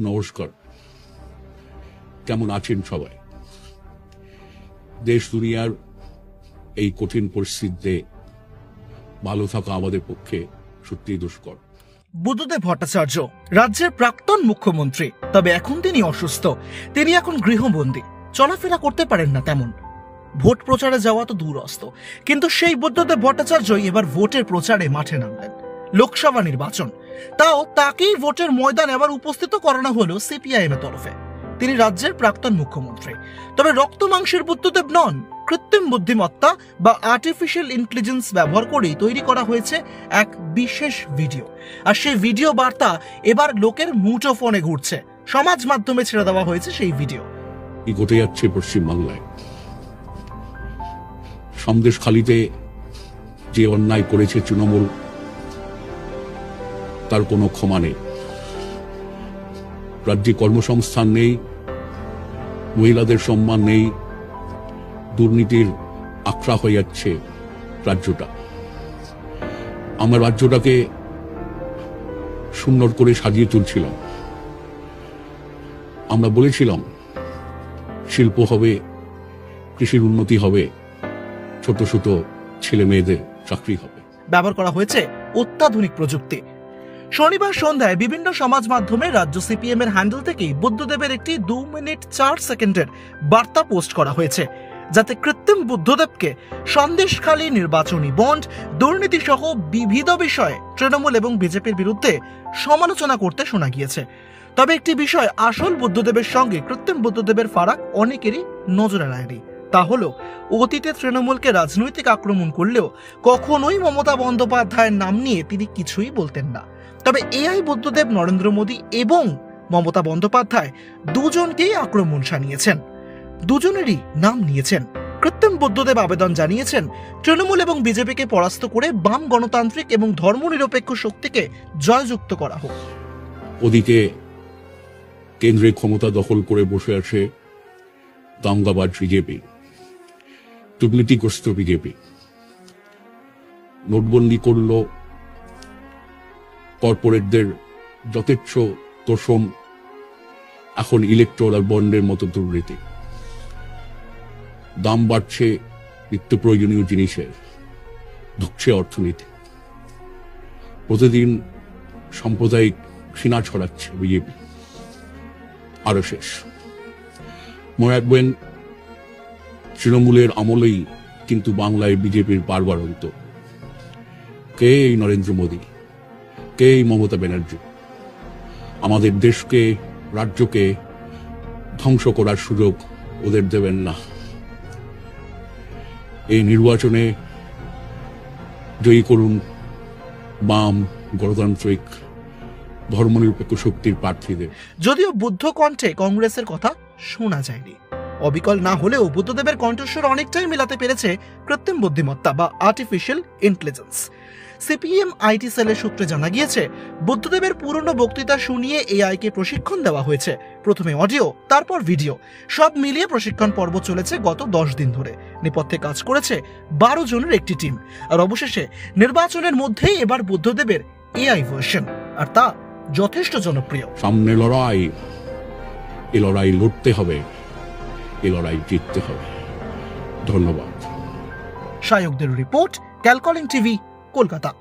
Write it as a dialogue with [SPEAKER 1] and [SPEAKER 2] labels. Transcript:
[SPEAKER 1] নমস্কার। কেমন আছেন সবাই? দেশ দুনিয়ার এই কঠিন পরিস্থিতিতে ভালো থাকা আমাদের পক্ষে সত্যিই দুষ্কর।
[SPEAKER 2] বুদ্ধদেব ভট্টাচার্য রাজ্যের প্রাক্তন মুখ্যমন্ত্রী, তবে এখন তিনি অসুস্থ। তিনি এখন গৃহবন্দী, চলাফেরা করতে পারেন না তেমন। ভোট প্রচারে যাওয়া তো দূরস্থ, কিন্তু সেই বুদ্ধদেব ভট্টাচার্যই এবার ভোটের প্রচারে মাঠে নামলেন। লোকসভা নির্বাচন, তাও তাকেই ভোটের ময়দানে আবার উপস্থিত করানো হলো সিপিআইএম এর তরফে। তিনি রাজ্যের প্রাক্তন মুখ্যমন্ত্রী, তবে রক্ত মাংসের বুদ্ধদেব নন। কৃত্রিম বুদ্ধিমত্তা বা আর্টিফিশিয়াল ইন্টেলিজেন্স ব্যবহার করেই তৈরি করা হয়েছে এক বিশেষ ভিডিও। আর সেই ভিডিও বার্তা এবার লোকের মুঠোফোনে ঘুরছে, সমাজ মাধ্যমে ছেড়ে দেওয়া হয়েছে সেই ভিডিও।
[SPEAKER 1] কি ঘটে যাচ্ছে পশ্চিমবাংলায়? সন্দেশখালিতে যে অন্যায় করেছে তৃণমূল, তার কোনো ক্ষমা নেই। রাজ্যে কর্মসংস্থান নেই, মহিলাদের সম্মান নেই, দুর্নীতির আখড়া হয়ে যাচ্ছে রাজ্যটা। আমরা রাজ্যটাকে সুন্দর করে সাজিয়ে তুলছিলাম। আমরা বলেছিলাম শিল্প হবে, কৃষির উন্নতি হবে, ছোট ছোট ছেলে মেয়েদের চাকরি হবে।
[SPEAKER 2] ব্যবহার করা হয়েছে অত্যাধুনিক প্রযুক্তি। শনিবার সন্ধ্যায় বিভিন্ন সমাজ মাধ্যমে রাজ্য সিপিএম এর হ্যান্ডেল থেকেই বুদ্ধদেবের একটি 2 মিনিট 4 সেকেন্ডের বার্তা পোস্ট করা হয়েছে, যাতে কৃত্রিম বুদ্ধদেবকে সন্দেশখালী নির্বাচনী বন্ড, দুর্নীতি সহ বিবিধ বিষয়ে তৃণমূল এবং বিজেপির বিরুদ্ধে সমালোচনা করতে শোনা গিয়েছে। তবে একটি বিষয় আসল বুদ্ধদেবের সঙ্গে কৃত্রিম বুদ্ধদেবের ফারাক অনেকেরই নজরে আনেনি। তা হলো, অতীতে তৃণমূলকে রাজনৈতিক আক্রমণ করলেও কখনোই মমতা বন্দ্যোপাধ্যায়ের নাম নিয়ে তিনি কিছুই বলতেন না। তবে এআই বুদ্ধদেব নরেন্দ্র মোদী এবং মমতা বন্দ্যোপাধ্যায় দুজনকেই আক্রমণ শানিয়েছেন, দুজনেরই নাম নিয়েছেন। কৃত্রিম বুদ্ধদেব আবেদন জানিয়েছেন তৃণমূল এবং বিজেপিকে পরাস্ত করে বাম গণতান্ত্রিক এবং ধর্মনিরপেক্ষ শক্তিকে জয়যুক্ত করা হোক।
[SPEAKER 1] ওদিকে কেন্দ্রে ক্ষমতা দখল করে বসে আছে দাঙ্গাবাজ বিজেপি, দুর্নীতিগ্রস্ত বিজেপি। নোটবন্দি করল, কর্পোরেটদের যথেচ্ছ তোষণ, এখন ইলেকট্রাল বন্ডের মতো দুর্নীতি। দাম বাড়ছে নিত্য প্রয়োজনীয় জিনিসের, ঢুকছে অর্থনীতি। প্রতিদিন সাম্প্রদায়িক ঘৃণা ছড়াচ্ছে বিজেপি। আরো শেষ, মনে রাখবেন তৃণমূলের আমলেই কিন্তু বাংলায় বিজেপির বারবারন্ত। কে এই নরেন্দ্র মোদী, কে এই মমতা ব্যানার্জি? আমাদের দেশকে, রাজ্যকে ধ্বংস করার সুযোগ ওদের দেবেন না। এই নির্বাচনে জয়ী করুন বাম গণতান্ত্রিক ধর্মনিরপেক্ষ শক্তির প্রার্থীদের।
[SPEAKER 2] যদিও বুদ্ধ কণ্ঠে কংগ্রেসের কথা শোনা যায়নি, অবিকল না হলেও বুদ্ধদেবের কণ্ঠস্বর অনেকটাই মেলাতে পেরেছে কৃত্রিম বুদ্ধিমত্তা বা আর্টিফিশিয়াল ইন্টেলিজেন্স। সিপিএম আইটি সেলের সূত্রে জানা গিয়েছে, বুদ্ধদেবের পুরনো বক্তৃতা শুনিয়ে এআই কে প্রশিক্ষণ দেওয়া হয়েছে। প্রথমে অডিও, তারপর ভিডিও, সব মিলিয়ে প্রশিক্ষণ পর্ব চলেছে গত 10 দিন ধরে। নেপথ্যে কাজ করেছে 12 জনের একটি টিম। আর অবশেষে নির্বাচনের মধ্যেই এবার বুদ্ধদেবের এআই ভার্সন, আর তা যথেষ্ট জনপ্রিয়।
[SPEAKER 1] সামনে লড়াই, এ লড়াই লড়তে হবে, এ লড়াই জিততে হবে। ধন্যবাদ।
[SPEAKER 2] সায়কদের রিপোর্ট, ক্যালকলিং টিভি, কলকাতা।